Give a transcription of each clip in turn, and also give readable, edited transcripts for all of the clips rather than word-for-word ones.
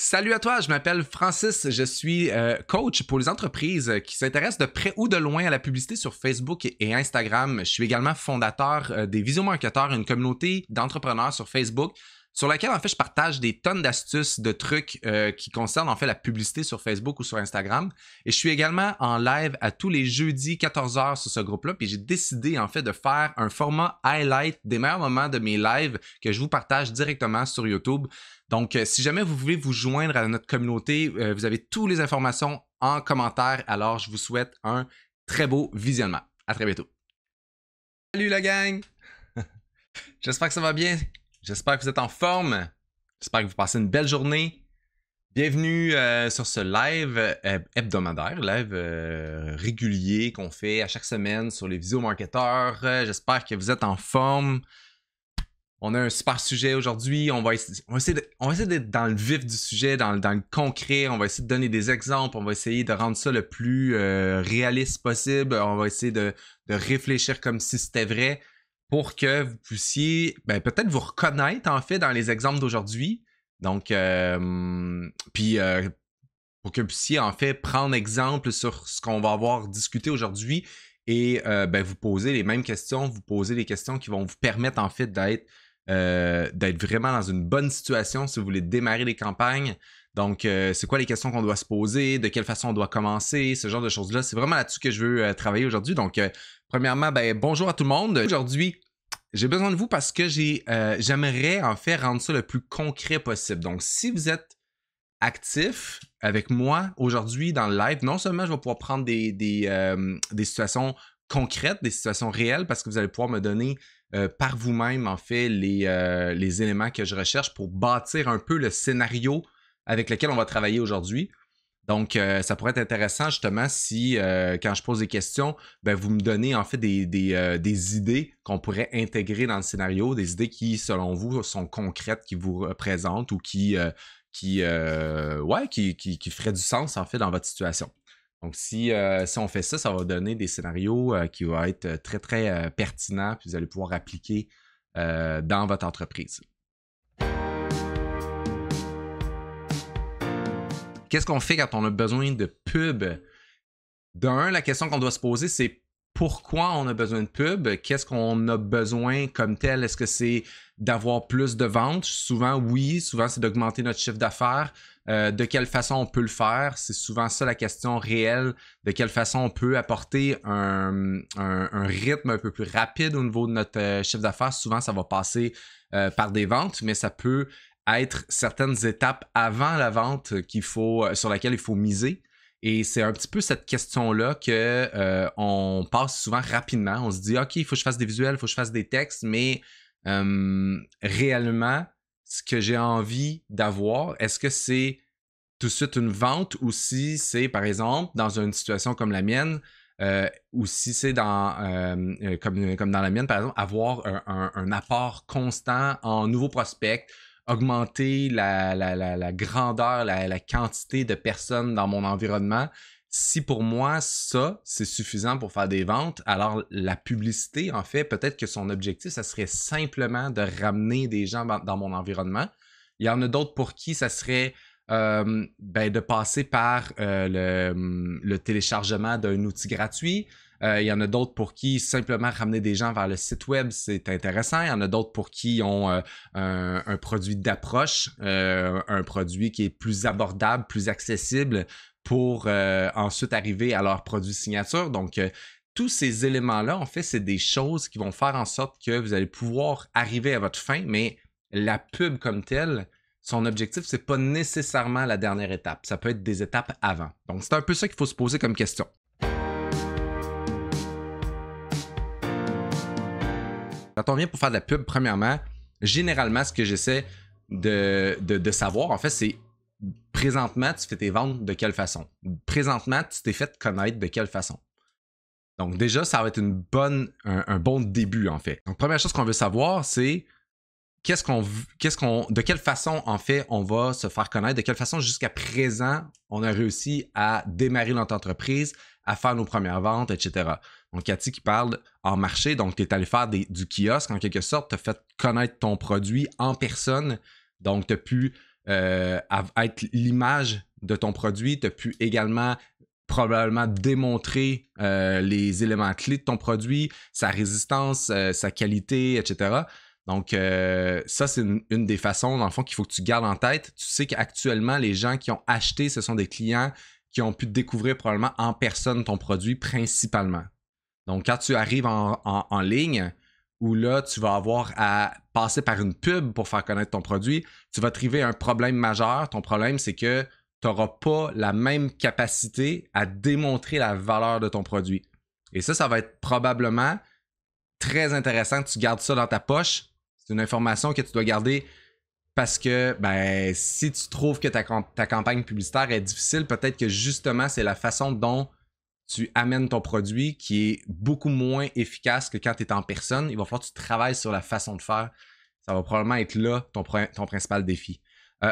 Salut à toi, je m'appelle Francis, je suis coach pour les entreprises qui s'intéressent de près ou de loin à la publicité sur Facebook et Instagram. Je suis également fondateur des Visiomarketeurs, une communauté d'entrepreneurs sur Facebook sur laquelle en fait je partage des tonnes d'astuces, de trucs qui concernent en fait la publicité sur Facebook ou sur Instagram. Et je suis également en live à tous les jeudis 14h sur ce groupe-là. Puis j'ai décidé en fait de faire un format highlight des meilleurs moments de mes lives que je vous partage directement sur YouTube. Donc, si jamais vous voulez vous joindre à notre communauté, vous avez toutes les informations en commentaire. Alors, je vous souhaite un très beau visionnement. À très bientôt. Salut la gang! J'espère que ça va bien. J'espère que vous êtes en forme. J'espère que vous passez une belle journée. Bienvenue sur ce live hebdomadaire, live régulier qu'on fait à chaque semaine sur les Visiomarketeurs. J'espère que vous êtes en forme. On a un super sujet aujourd'hui. On va essayer d'être dans le vif du sujet, dans le concret. On va essayer de donner des exemples. On va essayer de rendre ça le plus réaliste possible. On va essayer de réfléchir comme si c'était vrai pour que vous puissiez peut-être vous reconnaître en fait dans les exemples d'aujourd'hui. Donc, pour que vous puissiez en fait prendre exemple sur ce qu'on va avoir discuté aujourd'hui et vous poser les mêmes questions, vous poser les questions qui vont vous permettre en fait d'être vraiment dans une bonne situation si vous voulez démarrer les campagnes. Donc, c'est quoi les questions qu'on doit se poser, de quelle façon on doit commencer, ce genre de choses-là. C'est vraiment là-dessus que je veux travailler aujourd'hui. Donc, premièrement, bonjour à tout le monde. Aujourd'hui, j'ai besoin de vous parce que j'aimerais en fait rendre ça le plus concret possible. Donc, si vous êtes actif avec moi aujourd'hui dans le live, non seulement je vais pouvoir prendre des situations concrètes, des situations réelles, parce que vous allez pouvoir me donner par vous-même, en fait, les éléments que je recherche pour bâtir un peu le scénario avec lequel on va travailler aujourd'hui. Donc, ça pourrait être intéressant, justement, si, quand je pose des questions, vous me donnez, en fait, des idées qu'on pourrait intégrer dans le scénario, des idées qui, selon vous, sont concrètes, qui vous représentent ou qui feraient du sens, en fait, dans votre situation. Donc, si on fait ça, ça va donner des scénarios qui vont être très, très pertinents, puis vous allez pouvoir appliquer dans votre entreprise. Qu'est-ce qu'on fait quand on a besoin de pub? D'un, la question qu'on doit se poser, c'est pourquoi on a besoin de pub? Qu'est-ce qu'on a besoin comme tel? Est-ce que c'est d'avoir plus de ventes? Souvent, oui. Souvent, c'est d'augmenter notre chiffre d'affaires. De quelle façon on peut le faire? C'est souvent ça la question réelle. De quelle façon on peut apporter un rythme un peu plus rapide au niveau de notre chiffre d'affaires? Souvent, ça va passer par des ventes, mais ça peut être certaines étapes avant la vente sur laquelle il faut miser. Et c'est un petit peu cette question-là qu'on passe souvent rapidement. On se dit, OK, il faut que je fasse des visuels, il faut que je fasse des textes, mais réellement, ce que j'ai envie d'avoir, est-ce que c'est tout de suite une vente ou si c'est, par exemple, dans une situation comme la mienne, ou si c'est comme dans la mienne, par exemple, avoir un apport constant en nouveaux prospects, augmenter la grandeur, la quantité de personnes dans mon environnement. Si pour moi, ça, c'est suffisant pour faire des ventes, alors la publicité, en fait, peut-être que son objectif, ça serait simplement de ramener des gens dans mon environnement. Il y en a d'autres pour qui ça serait de passer par le téléchargement d'un outil gratuit. Il y en a d'autres pour qui simplement ramener des gens vers le site web, c'est intéressant. Il y en a d'autres pour qui ont un produit d'approche, un produit qui est plus abordable, plus accessible pour ensuite arriver à leur produit signature. Donc, tous ces éléments-là, en fait, c'est des choses qui vont faire en sorte que vous allez pouvoir arriver à votre fin, mais la pub comme telle, son objectif, c'est pas nécessairement la dernière étape. Ça peut être des étapes avant. Donc, c'est un peu ça qu'il faut se poser comme question. Quand on vient pour faire de la pub, premièrement, généralement, ce que j'essaie de savoir, en fait, c'est présentement, tu fais tes ventes de quelle façon? Présentement, tu t'es fait connaître de quelle façon? Donc, déjà, ça va être un bon début, en fait. Donc, première chose qu'on veut savoir, c'est de quelle façon, en fait, on va se faire connaître, de quelle façon, jusqu'à présent, on a réussi à démarrer notre entreprise, à faire nos premières ventes, etc. Donc, Cathy qui parle en marché, donc tu es allé faire du kiosque, en quelque sorte, tu as fait connaître ton produit en personne, donc tu as pu être l'image de ton produit. Tu as pu également probablement démontrer les éléments clés de ton produit, sa résistance, sa qualité, etc. Donc, ça, c'est une des façons, dans le fond, qu'il faut que tu gardes en tête. Tu sais qu'actuellement, les gens qui ont acheté, ce sont des clients qui ont pu découvrir probablement en personne ton produit principalement. Donc, quand tu arrives en ligne, où là, tu vas avoir à passer par une pub pour faire connaître ton produit, tu vas trouver un problème majeur. Ton problème, c'est que tu n'auras pas la même capacité à démontrer la valeur de ton produit. Et ça va être probablement très intéressant que tu gardes ça dans ta poche. C'est une information que tu dois garder parce que si tu trouves que ta campagne publicitaire est difficile, peut-être que justement, c'est la façon dont tu amènes ton produit qui est beaucoup moins efficace que quand tu es en personne. Il va falloir que tu travailles sur la façon de faire. Ça va probablement être là ton principal défi.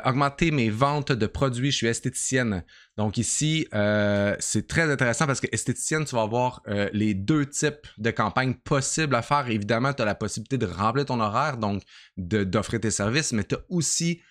Augmenter mes ventes de produits. Je suis esthéticienne. Donc ici, c'est très intéressant parce que esthéticienne, tu vas avoir les deux types de campagnes possibles à faire. Évidemment, tu as la possibilité de remplir ton horaire, donc d'offrir tes services, mais tu as aussi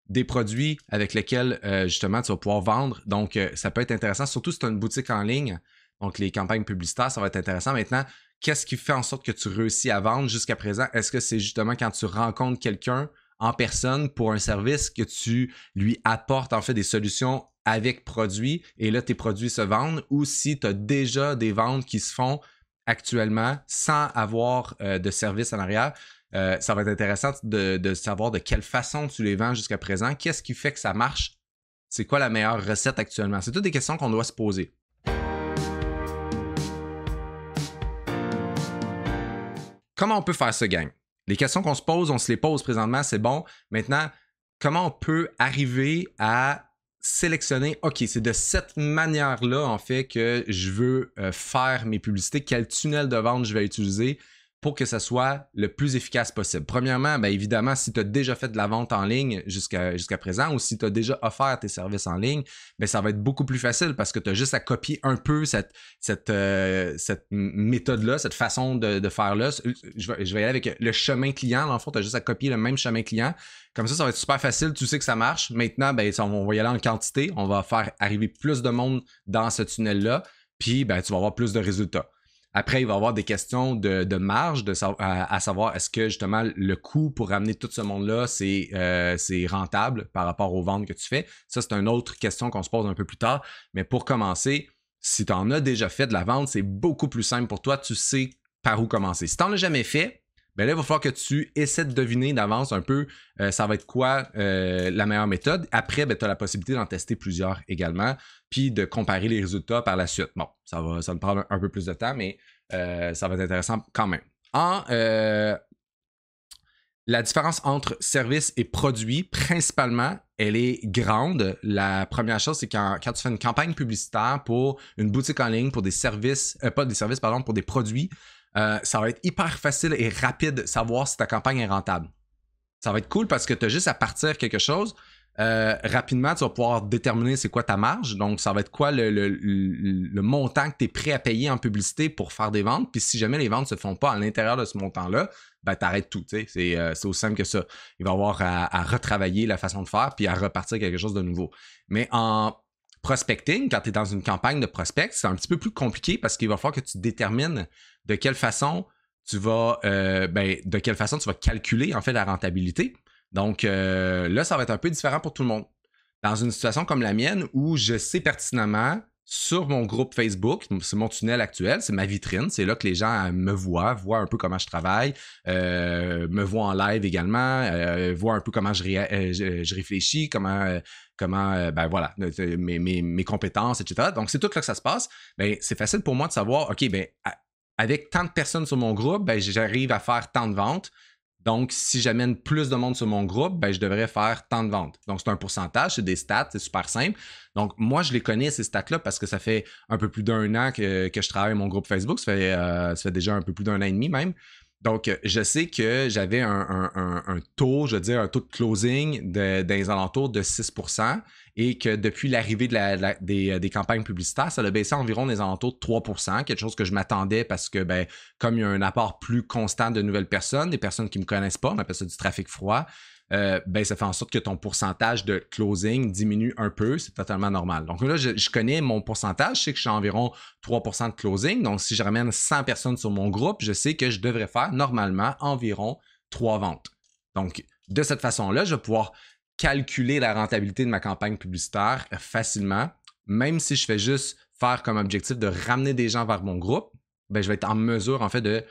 des produits avec lesquels justement tu vas pouvoir vendre. Donc, ça peut être intéressant, surtout si tu as une boutique en ligne. Donc, les campagnes publicitaires, ça va être intéressant. Maintenant, qu'est-ce qui fait en sorte que tu réussis à vendre jusqu'à présent? Est-ce que c'est justement quand tu rencontres quelqu'un en personne pour un service que tu lui apportes en fait des solutions avec produits et là, tes produits se vendent, ou si tu as déjà des ventes qui se font actuellement sans avoir de service en arrière? Ça va être intéressant de savoir de quelle façon tu les vends jusqu'à présent. Qu'est-ce qui fait que ça marche? C'est quoi la meilleure recette actuellement? C'est toutes des questions qu'on doit se poser. Comment on peut faire ce gang? Les questions qu'on se pose, on se les pose présentement, c'est bon. Maintenant, comment on peut arriver à sélectionner, OK, c'est de cette manière-là, en fait, que je veux faire mes publicités, quel tunnel de vente je vais utiliser pour que ça soit le plus efficace possible. Premièrement, évidemment, si tu as déjà fait de la vente en ligne jusqu'à présent ou si tu as déjà offert tes services en ligne, ça va être beaucoup plus facile parce que tu as juste à copier un peu cette méthode-là, cette façon de faire-là. Je vais y aller avec le chemin client. Dans le fond, tu as juste à copier le même chemin client. Comme ça va être super facile. Tu sais que ça marche. Maintenant, on va y aller en quantité. On va faire arriver plus de monde dans ce tunnel-là. Puis, tu vas avoir plus de résultats. Après, il va y avoir des questions de marge, à savoir est-ce que justement le coût pour ramener tout ce monde-là, c'est rentable par rapport aux ventes que tu fais. Ça, c'est une autre question qu'on se pose un peu plus tard. Mais pour commencer, si tu en as déjà fait de la vente, c'est beaucoup plus simple pour toi. Tu sais par où commencer. Si tu n'en as jamais fait, là, il va falloir que tu essaies de deviner d'avance un peu ça va être quoi la meilleure méthode. Après, tu as la possibilité d'en tester plusieurs également, puis de comparer les résultats par la suite. Bon, ça me prend un peu plus de temps, mais ça va être intéressant quand même. La différence entre service et produit, principalement, elle est grande. La première chose, c'est quand tu fais une campagne publicitaire pour une boutique en ligne, pour des services, pour des produits, ça va être hyper facile et rapide de savoir si ta campagne est rentable. Ça va être cool parce que tu as juste à partir quelque chose. Rapidement, tu vas pouvoir déterminer c'est quoi ta marge. Donc, ça va être quoi le montant que tu es prêt à payer en publicité pour faire des ventes. Puis si jamais les ventes ne se font pas à l'intérieur de ce montant-là, tu arrêtes tout. C'est aussi simple que ça. Il va y avoir à retravailler la façon de faire puis à repartir quelque chose de nouveau. Mais en prospecting, quand tu es dans une campagne de prospect, c'est un petit peu plus compliqué parce qu'il va falloir que tu détermines de quelle façon tu vas calculer en fait la rentabilité. Donc là, ça va être un peu différent pour tout le monde. Dans une situation comme la mienne où je sais pertinemment sur mon groupe Facebook, c'est mon tunnel actuel, c'est ma vitrine, c'est là que les gens me voient un peu comment je travaille, me voient en live également, voient un peu comment je réfléchis, comment voilà, mes compétences, etc. Donc, c'est tout là que ça se passe. C'est facile pour moi de savoir, OK, avec tant de personnes sur mon groupe, j'arrive à faire tant de ventes. Donc, si j'amène plus de monde sur mon groupe, je devrais faire tant de ventes. Donc, c'est un pourcentage, c'est des stats, c'est super simple. Donc, moi, je les connais, ces stats-là, parce que ça fait un peu plus d'un an que je travaille mon groupe Facebook. Ça fait déjà un peu plus d'un an et demi même. Donc, je sais que j'avais un taux, je veux dire, un taux de closing dans les alentours de 6% et que depuis l'arrivée des campagnes publicitaires, ça a baissé environ des alentours de 3%, quelque chose que je m'attendais parce que, comme il y a un apport plus constant de nouvelles personnes, des personnes qui ne me connaissent pas, on appelle ça du trafic froid, ben ça fait en sorte que ton pourcentage de closing diminue un peu. C'est totalement normal. Donc là, je connais mon pourcentage. Je sais que je suis à environ 3% de closing. Donc, si je ramène 100 personnes sur mon groupe, je sais que je devrais faire normalement environ 3 ventes. Donc, de cette façon-là, je vais pouvoir calculer la rentabilité de ma campagne publicitaire facilement. Même si je fais juste faire comme objectif de ramener des gens vers mon groupe, ben, je vais être en mesure, en fait, de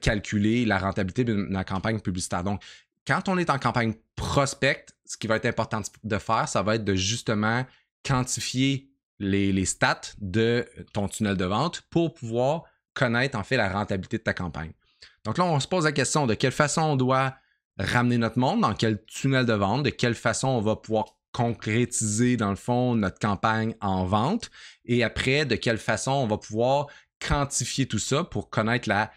calculer la rentabilité de ma campagne publicitaire. Donc, quand on est en campagne prospect, ce qui va être important de faire, ça va être de justement quantifier les stats de ton tunnel de vente pour pouvoir connaître, en fait, la rentabilité de ta campagne. Donc là, on se pose la question de quelle façon on doit ramener notre monde, dans quel tunnel de vente, de quelle façon on va pouvoir concrétiser, dans le fond, notre campagne en vente et après, de quelle façon on va pouvoir quantifier tout ça pour connaître la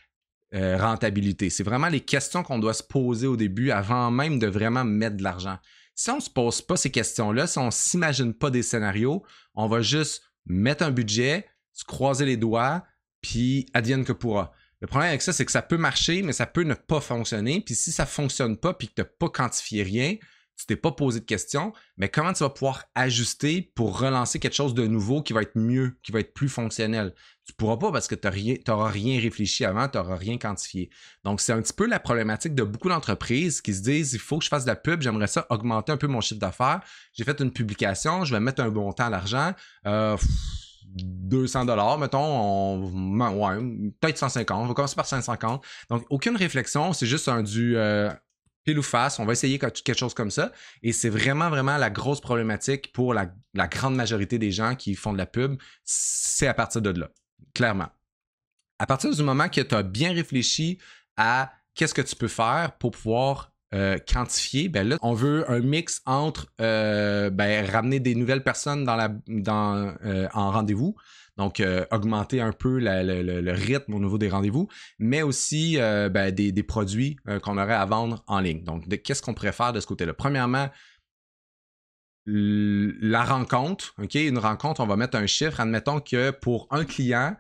rentabilité. C'est vraiment les questions qu'on doit se poser au début avant même de vraiment mettre de l'argent. Si on ne se pose pas ces questions-là, si on ne s'imagine pas des scénarios, on va juste mettre un budget, se croiser les doigts, puis advienne que pourra. Le problème avec ça, c'est que ça peut marcher, mais ça peut ne pas fonctionner. Puis si ça ne fonctionne pas, puis que tu n'as pas quantifié rien, tu t'es pas posé de questions, mais comment tu vas pouvoir ajuster pour relancer quelque chose de nouveau qui va être mieux, qui va être plus fonctionnel? Tu ne pourras pas parce que tu n'auras rien réfléchi avant, tu n'auras rien quantifié. Donc, c'est un petit peu la problématique de beaucoup d'entreprises qui se disent, il faut que je fasse de la pub, j'aimerais ça augmenter un peu mon chiffre d'affaires. J'ai fait une publication, je vais mettre un bon temps à l'argent. 200 $, mettons, ouais, peut-être 150, on va commencer par 150. Donc, aucune réflexion, c'est juste du pile ou face, on va essayer quelque chose comme ça. Et c'est vraiment, vraiment la grosse problématique pour la grande majorité des gens qui font de la pub, c'est à partir de là, clairement. À partir du moment que tu as bien réfléchi à qu'est-ce que tu peux faire pour pouvoir quantifier, ben là, on veut un mix entre ramener des nouvelles personnes en rendez-vous, donc augmenter un peu le rythme au niveau des rendez-vous, mais aussi des produits qu'on aurait à vendre en ligne. Donc, qu'est-ce qu'on pourrait faire de ce côté-là? Premièrement, la rencontre, OK? Une rencontre, on va mettre un chiffre. Admettons que pour un client,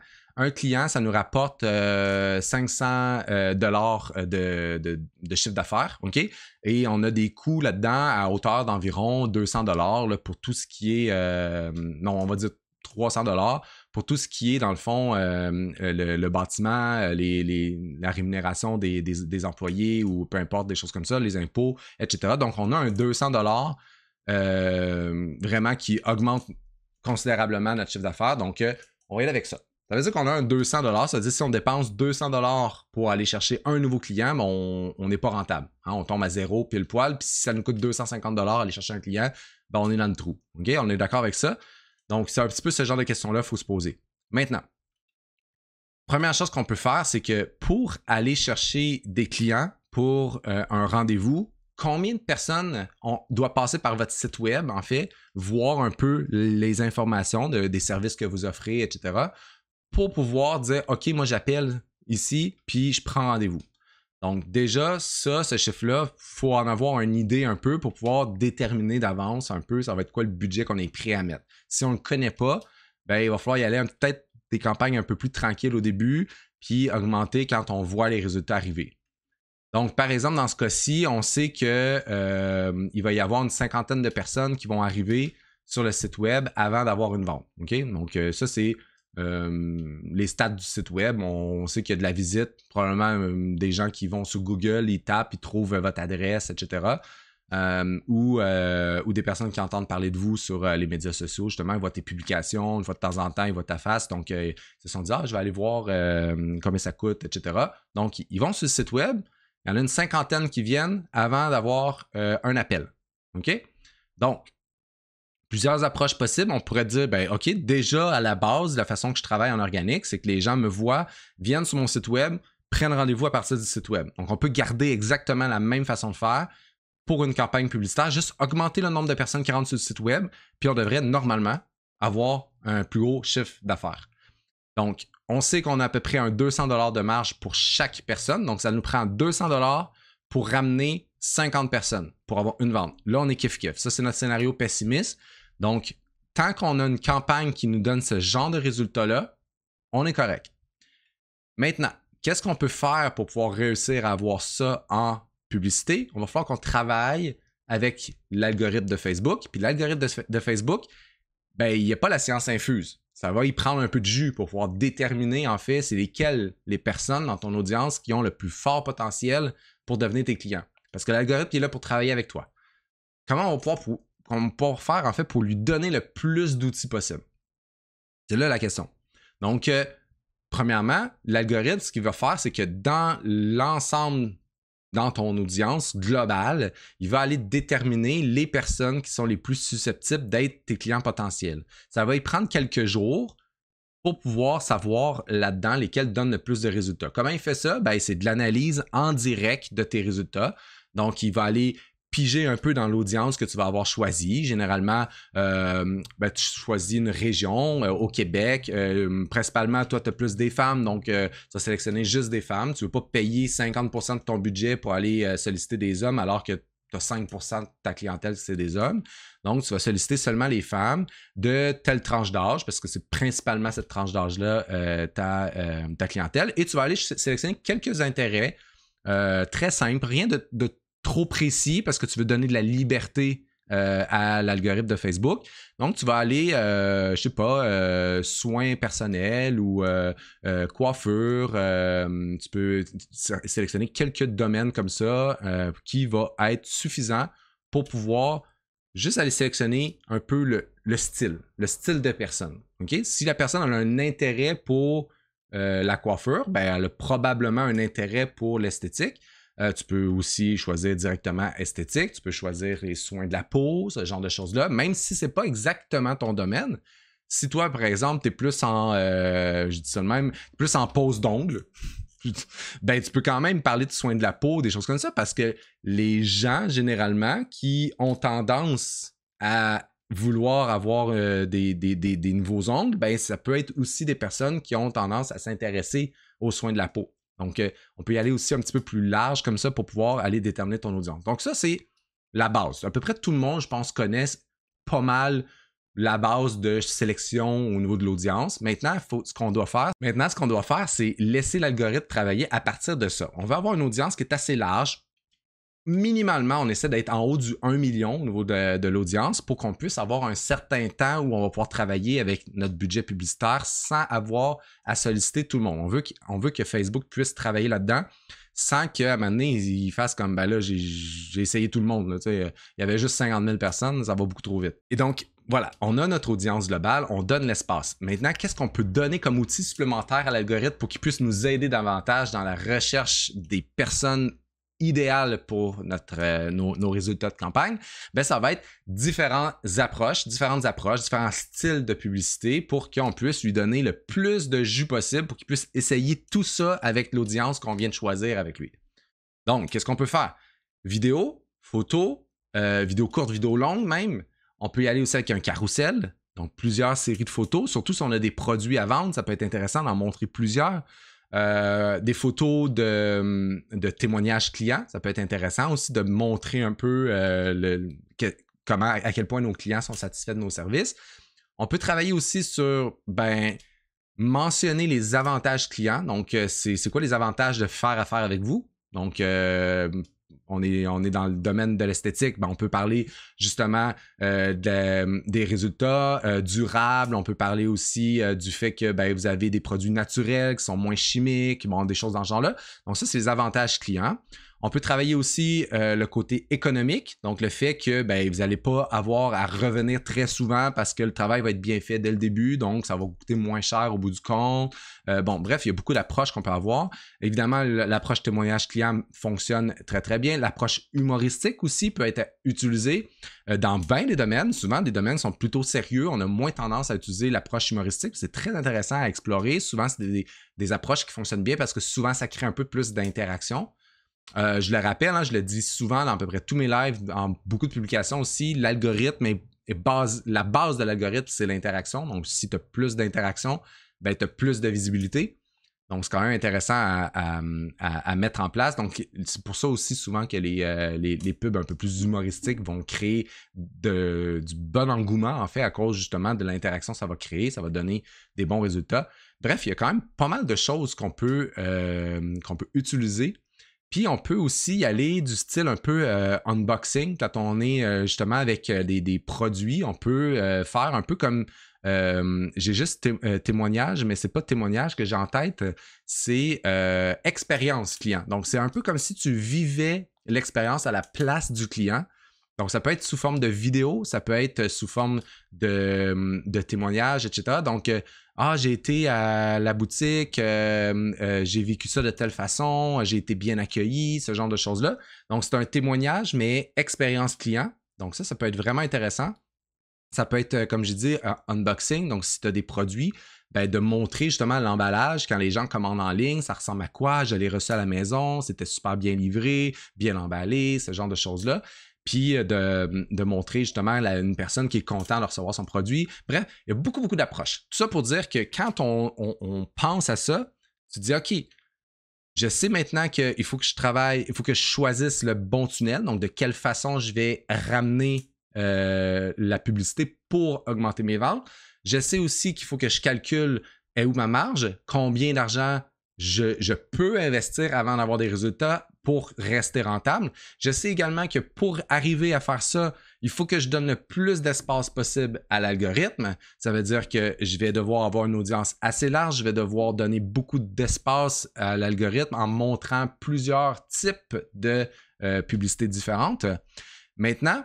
ça nous rapporte 500 dollars de chiffre d'affaires, OK? Et on a des coûts là-dedans à hauteur d'environ 200 dollars pour tout ce qui est, on va dire 300 dollars pour tout ce qui est, dans le fond, le bâtiment, la rémunération des employés ou peu importe, des choses comme ça, les impôts, etc. Donc, on a un 200 dollars vraiment qui augmente considérablement notre chiffre d'affaires. Donc, on va y aller avec ça. Ça veut dire qu'on a un 200 $, ça veut dire que si on dépense 200 $ pour aller chercher un nouveau client, ben on n'est pas rentable. Hein? On tombe à zéro pile poil. Puis si ça nous coûte 250 $ aller chercher un client, ben on est dans le trou. Okay? On est d'accord avec ça? Donc, c'est un petit peu ce genre de questions-là qu'il faut se poser. Maintenant, première chose qu'on peut faire, c'est que pour aller chercher des clients pour un rendez-vous, combien de personnes doit passer par votre site web, en fait, voir un peu les informations des services que vous offrez, etc., pour pouvoir dire, OK, moi, j'appelle ici, puis je prends rendez-vous. Donc, déjà, ce chiffre-là, il faut en avoir une idée un peu pour pouvoir déterminer d'avance un peu, ça va être quoi le budget qu'on est prêt à mettre. Si on ne le connaît pas, ben, il va falloir y aller peut-être des campagnes un peu plus tranquilles au début, puis augmenter quand on voit les résultats arriver. Donc, par exemple, dans ce cas-ci, on sait qu'il va y avoir une cinquantaine de personnes qui vont arriver sur le site web avant d'avoir une vente. OK? Donc, ça, c'est les stats du site web. On sait qu'il y a de la visite, probablement des gens qui vont sur Google, ils tapent, ils trouvent votre adresse, etc. Ou des personnes qui entendent parler de vous sur les médias sociaux, justement, ils voient tes publications, une fois de temps en temps, ils voient ta face, donc ils se sont dit « Ah, je vais aller voir combien ça coûte, etc. » Donc, ils vont sur le site web, il y en a une cinquantaine qui viennent avant d'avoir un appel. OK? Donc, plusieurs approches possibles. On pourrait dire, ben OK, déjà à la base, la façon que je travaille en organique, c'est que les gens me voient, viennent sur mon site web, prennent rendez-vous à partir du site web. Donc, on peut garder exactement la même façon de faire pour une campagne publicitaire, juste augmenter le nombre de personnes qui rentrent sur le site web, puis on devrait normalement avoir un plus haut chiffre d'affaires. Donc, on sait qu'on a à peu près un 200 $ de marge pour chaque personne. Donc, ça nous prend 200 $ pour ramener 50 personnes pour avoir une vente. Là, on est kiff-kiff. Ça, c'est notre scénario pessimiste. Donc, tant qu'on a une campagne qui nous donne ce genre de résultats-là, on est correct. Maintenant, qu'est-ce qu'on peut faire pour pouvoir réussir à avoir ça en publicité? On va falloir qu'on travaille avec l'algorithme de Facebook. Puis l'algorithme de Facebook, ben, il n'y a pas la science infuse. Ça va y prendre un peu de jus pour pouvoir déterminer, en fait, c'est lesquelles les personnes dans ton audience qui ont le plus fort potentiel pour devenir tes clients. Parce que l'algorithme est là pour travailler avec toi. Comment on va pouvoir faire, en fait, pour lui donner le plus d'outils possible? C'est là la question. Donc, premièrement, l'algorithme, ce qu'il va faire, c'est que dans l'ensemble, dans ton audience globale, il va aller déterminer les personnes qui sont les plus susceptibles d'être tes clients potentiels. Ça va y prendre quelques jours pour pouvoir savoir là-dedans lesquels donnent le plus de résultats. Comment il fait ça? Ben, c'est de l'analyse en direct de tes résultats. Donc, il va aller piger un peu dans l'audience que tu vas avoir choisie. Généralement, tu choisis une région au Québec. Principalement, toi, tu as plus des femmes, donc tu vas sélectionner juste des femmes. Tu ne veux pas payer 50% de ton budget pour aller solliciter des hommes alors que tu as 5% de ta clientèle, c'est des hommes. Donc, tu vas solliciter seulement les femmes de telle tranche d'âge, parce que c'est principalement cette tranche d'âge-là ta clientèle. Et tu vas aller sélectionner quelques intérêts très simples, rien de trop précis parce que tu veux donner de la liberté à l'algorithme de Facebook. Donc, tu vas aller, soins personnels ou coiffure. Tu peux sélectionner quelques domaines comme ça qui va être suffisant pour pouvoir juste aller sélectionner un peu le style de personne. Okay? Si la personne a un intérêt pour la coiffure, ben, elle a probablement un intérêt pour l'esthétique. Tu peux aussi choisir directement esthétique, tu peux choisir les soins de la peau, ce genre de choses-là, même si ce n'est pas exactement ton domaine. Si toi, par exemple, tu es plus en, je dis ça de même, plus en pose d'ongles, ben tu peux quand même parler de soins de la peau, des choses comme ça, parce que les gens, généralement, qui ont tendance à vouloir avoir des nouveaux ongles, ben ça peut être aussi des personnes qui ont tendance à s'intéresser aux soins de la peau. Donc, on peut y aller aussi un petit peu plus large comme ça pour pouvoir aller déterminer ton audience. Donc, ça, c'est la base. À peu près tout le monde, je pense, connaisse pas mal la base de sélection au niveau de l'audience. Maintenant, ce qu'on doit faire, c'est laisser l'algorithme travailler à partir de ça. On va avoir une audience qui est assez large. Minimalement, on essaie d'être en haut du 1 million au niveau de l'audience pour qu'on puisse avoir un certain temps où on va pouvoir travailler avec notre budget publicitaire sans avoir à solliciter tout le monde. On veut que Facebook puisse travailler là-dedans sans qu'à un moment donné, il fasse comme, ben là, j'ai essayé tout le monde. Là, il y avait juste 50 000 personnes, ça va beaucoup trop vite. Et donc, voilà, on a notre audience globale, on donne l'espace. Maintenant, qu'est-ce qu'on peut donner comme outil supplémentaire à l'algorithme pour qu'il puisse nous aider davantage dans la recherche des personnes idéal pour nos résultats de campagne, ben ça va être différentes approches, différents styles de publicité pour qu'on puisse lui donner le plus de jus possible pour qu'il puisse essayer tout ça avec l'audience qu'on vient de choisir avec lui. Donc, qu'est-ce qu'on peut faire? Vidéo, photo, vidéo courte, vidéo longue même. On peut y aller aussi avec un carrousel, donc plusieurs séries de photos, surtout si on a des produits à vendre, ça peut être intéressant d'en montrer plusieurs. Des photos de témoignages clients, ça peut être intéressant aussi de montrer un peu à quel point nos clients sont satisfaits de nos services. On peut travailler aussi sur mentionner les avantages clients. Donc, c'est quoi les avantages de faire affaire avec vous? Donc, on est dans le domaine de l'esthétique, on peut parler justement des résultats durables, on peut parler aussi du fait que vous avez des produits naturels qui sont moins chimiques, des choses dans ce genre-là. Donc ça, c'est les avantages clients. On peut travailler aussi le côté économique, donc le fait que vous n'allez pas avoir à revenir très souvent parce que le travail va être bien fait dès le début, donc ça va coûter moins cher au bout du compte. Bref, il y a beaucoup d'approches qu'on peut avoir. Évidemment, l'approche témoignage client fonctionne très, très bien. L'approche humoristique aussi peut être utilisée dans bien des domaines. Souvent, des domaines sont plutôt sérieux. On a moins tendance à utiliser l'approche humoristique. C'est très intéressant à explorer. Souvent, c'est des approches qui fonctionnent bien parce que souvent, ça crée un peu plus d'interaction. Je le rappelle, je le dis souvent dans à peu près tous mes lives, en beaucoup de publications aussi, l'algorithme la base de l'algorithme, c'est l'interaction. Donc, si tu as plus d'interaction, tu as plus de visibilité. Donc, c'est quand même intéressant à mettre en place. Donc, c'est pour ça aussi souvent que les pubs un peu plus humoristiques vont créer du bon engouement, en fait, à cause justement de l'interaction que ça va créer. Ça va donner des bons résultats. Bref, il y a quand même pas mal de choses qu'on peut utiliser Puis on peut aussi y aller du style un peu unboxing, quand on est justement avec des produits, on peut faire un peu comme j'ai juste témoignage, mais c'est pas témoignage que j'ai en tête, c'est expérience client. Donc c'est un peu comme si tu vivais l'expérience à la place du client. Donc, ça peut être sous forme de vidéo, ça peut être sous forme de témoignages, etc. Donc, j'ai été à la boutique, j'ai vécu ça de telle façon, j'ai été bien accueilli, ce genre de choses-là. Donc, c'est un témoignage, mais expérience client. Donc, ça peut être vraiment intéressant. Ça peut être, comme j'ai dit, un unboxing. Donc, si tu as des produits, de montrer justement l'emballage quand les gens commandent en ligne, ça ressemble à quoi? Je l'ai reçu à la maison, c'était super bien livré, bien emballé, ce genre de choses-là. Puis de montrer justement une personne qui est contente de recevoir son produit. Bref, il y a beaucoup, beaucoup d'approches. Tout ça pour dire que quand on pense à ça, tu te dis, OK, je sais maintenant qu'il faut que je travaille, il faut que je choisisse le bon tunnel, donc de quelle façon je vais ramener la publicité pour augmenter mes ventes. Je sais aussi qu'il faut que je calcule est où ma marge, combien d'argent je peux investir avant d'avoir des résultats pour rester rentable. Je sais également que pour arriver à faire ça, il faut que je donne le plus d'espace possible à l'algorithme. Ça veut dire que je vais devoir avoir une audience assez large, je vais devoir donner beaucoup d'espace à l'algorithme en montrant plusieurs types de publicités différentes. Maintenant,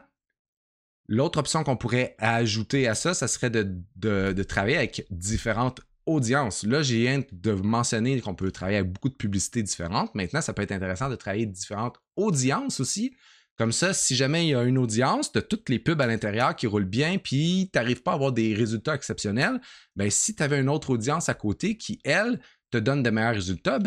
l'autre option qu'on pourrait ajouter à ça, ça serait de travailler avec différentes audiences. Là, j'ai viens de mentionner qu'on peut travailler avec beaucoup de publicités différentes. Maintenant, ça peut être intéressant de travailler avec différentes audiences aussi. Comme ça, si jamais il y a une audience, tu as toutes les pubs à l'intérieur qui roulent bien, puis tu n'arrives pas à avoir des résultats exceptionnels, si tu avais une autre audience à côté qui, elle, te donne de meilleurs résultats,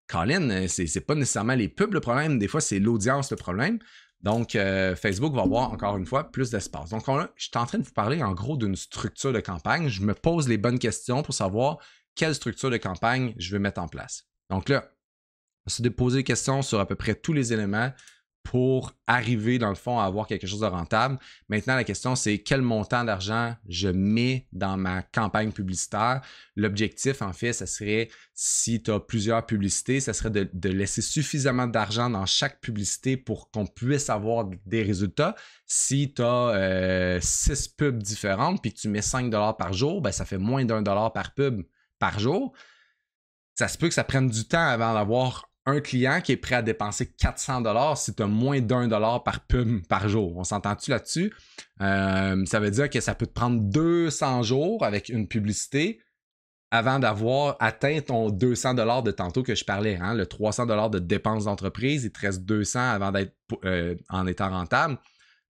Colin, c'est pas nécessairement les pubs le problème, des fois, c'est l'audience le problème. Donc, Facebook va avoir, encore une fois, plus d'espace. Donc, je suis en train de vous parler en gros d'une structure de campagne. Je me pose les bonnes questions pour savoir quelle structure de campagne je vais mettre en place. Donc là, je vais se poser des questions sur à peu près tous les éléments pour arriver, dans le fond, à avoir quelque chose de rentable. Maintenant, la question, c'est quel montant d'argent je mets dans ma campagne publicitaire. L'objectif, en fait, ça serait, si tu as plusieurs publicités, ça serait de laisser suffisamment d'argent dans chaque publicité pour qu'on puisse avoir des résultats. Si tu as 6 pubs différentes puis que tu mets 5 $ par jour, ça fait moins d'1 $ par pub par jour. Ça se peut que ça prenne du temps avant d'avoir un client qui est prêt à dépenser 400 $ si tu as moins d'1 $ par pub par jour. On s'entend-tu là-dessus? Ça veut dire que ça peut te prendre 200 jours avec une publicité avant d'avoir atteint ton 200 $ de tantôt que je parlais. Hein? Le 300 $ de dépenses d'entreprise, il te reste 200 avant d'être en étant rentable.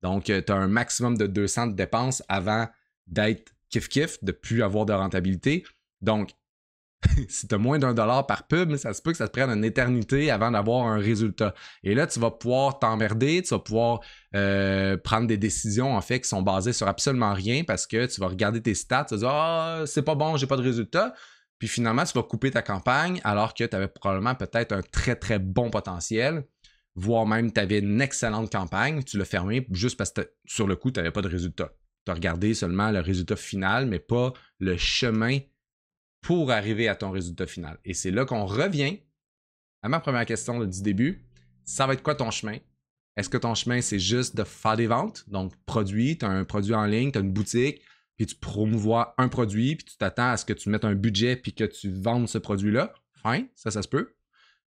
Donc, tu as un maximum de 200 de dépenses avant d'être kiff-kiff, de ne plus avoir de rentabilité. Donc, si tu as moins d'1 $ par pub, ça se peut que ça te prenne une éternité avant d'avoir un résultat. Et là, tu vas pouvoir t'emmerder, tu vas pouvoir prendre des décisions en fait qui sont basées sur absolument rien parce que tu vas regarder tes stats, tu vas dire « Ah, c'est pas bon, j'ai pas de résultat ». Puis finalement, tu vas couper ta campagne alors que tu avais probablement peut-être un très, très bon potentiel, voire même tu avais une excellente campagne, tu l'as fermé juste parce que sur le coup, tu n'avais pas de résultat. Tu as regardé seulement le résultat final, mais pas le chemin pour arriver à ton résultat final. Et c'est là qu'on revient à ma première question du début. Ça va être quoi ton chemin? Est-ce que ton chemin, c'est juste de faire des ventes? Donc, produit, tu as un produit en ligne, tu as une boutique, puis tu promouvois un produit, puis tu t'attends à ce que tu mettes un budget, puis que tu vendes ce produit-là. Fine, ça se peut.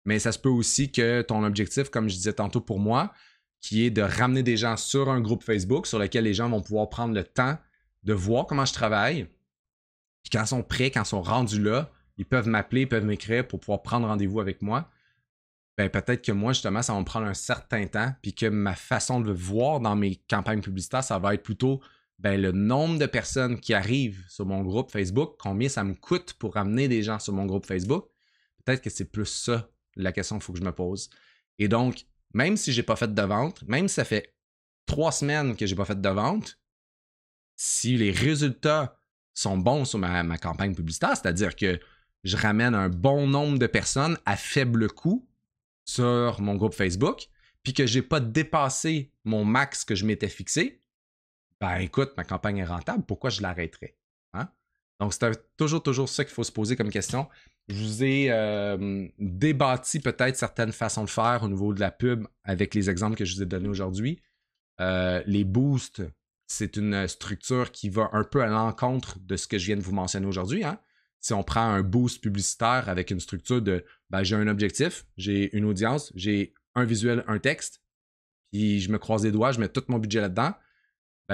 Mais ça se peut aussi que ton objectif, comme je disais tantôt pour moi, qui est de ramener des gens sur un groupe Facebook sur lequel les gens vont pouvoir prendre le temps de voir comment je travaille. Puis quand ils sont prêts, quand ils sont rendus là, ils peuvent m'appeler, ils peuvent m'écrire pour pouvoir prendre rendez-vous avec moi. Peut-être que moi, justement, ça va me prendre un certain temps, puis que ma façon de le voir dans mes campagnes publicitaires, ça va être plutôt le nombre de personnes qui arrivent sur mon groupe Facebook, combien ça me coûte pour ramener des gens sur mon groupe Facebook. Peut-être que c'est plus ça la question qu'il faut que je me pose. Et donc, même si je n'ai pas fait de vente, même si ça fait 3 semaines que je n'ai pas fait de vente, si les résultats sont bons sur ma campagne publicitaire, c'est-à-dire que je ramène un bon nombre de personnes à faible coût sur mon groupe Facebook, puis que je n'ai pas dépassé mon max que je m'étais fixé, écoute, ma campagne est rentable, pourquoi je l'arrêterais? Hein? Donc, c'est toujours ça qu'il faut se poser comme question. Je vous ai débattu peut-être certaines façons de faire au niveau de la pub avec les exemples que je vous ai donnés aujourd'hui. Les boosts, c'est une structure qui va un peu à l'encontre de ce que je viens de vous mentionner aujourd'hui. Hein? Si on prend un boost publicitaire avec une structure de j'ai un objectif, j'ai une audience, j'ai un visuel, un texte, puis je me croise les doigts, je mets tout mon budget là-dedans,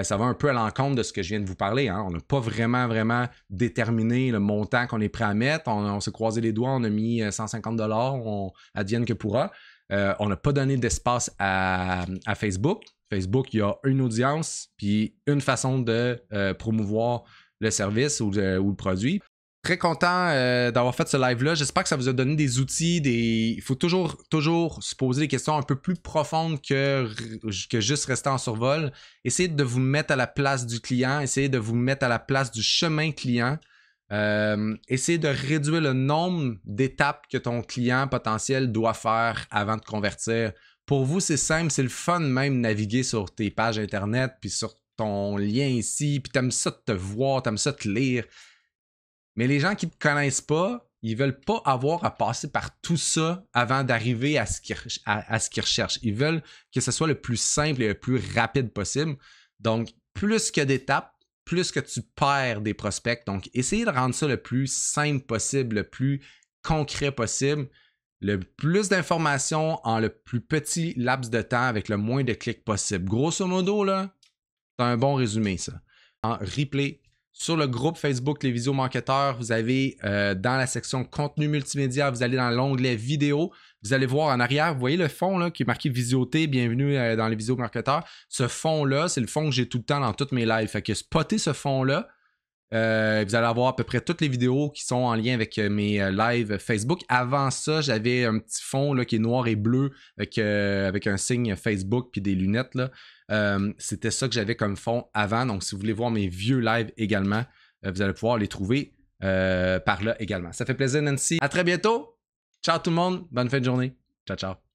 ça va un peu à l'encontre de ce que je viens de vous parler. Hein? On n'a pas vraiment déterminé le montant qu'on est prêt à mettre. On s'est croisé les doigts, on a mis 150 $, on advienne que pourra. On n'a pas donné d'espace à Facebook. Facebook, il y a une audience, puis une façon de promouvoir le service ou le produit. Très content d'avoir fait ce live-là. J'espère que ça vous a donné des outils. Il faut toujours se poser des questions un peu plus profondes que juste rester en survol. Essayez de vous mettre à la place du client. Essayez de vous mettre à la place du chemin client. Essayez de réduire le nombre d'étapes que ton client potentiel doit faire avant de convertir. Pour vous, c'est simple. C'est le fun même de naviguer sur tes pages Internet puis sur ton lien ici. Puis t'aimes ça te voir, t'aimes ça te lire. Mais les gens qui ne te connaissent pas, ils ne veulent pas avoir à passer par tout ça avant d'arriver à ce qu'ils recherchent. Ils veulent que ce soit le plus simple et le plus rapide possible. Donc, plus que d'étapes, plus que tu perds des prospects. Donc, essayez de rendre ça le plus simple possible, le plus concret possible, le plus d'informations en le plus petit laps de temps avec le moins de clics possible. Grosso modo, là, c'est un bon résumé, ça. En replay. Sur le groupe Facebook Les Visio-Marketeurs, vous avez dans la section contenu multimédia, vous allez dans l'onglet vidéo, vous allez voir en arrière, vous voyez le fond là, qui est marqué Visioté, bienvenue dans les Visio-Marketeurs. Ce fond-là, c'est le fond que j'ai tout le temps dans toutes mes lives. Fait que spottez ce fond-là. Vous allez avoir à peu près toutes les vidéos qui sont en lien avec mes lives Facebook. Avant ça, j'avais un petit fond là, qui est noir et bleu avec un signe Facebook puis des lunettes. Là. C'était ça que j'avais comme fond avant. Donc, si vous voulez voir mes vieux lives également, vous allez pouvoir les trouver par là également. Ça fait plaisir, Nancy. À très bientôt. Ciao tout le monde. Bonne fin de journée. Ciao, ciao.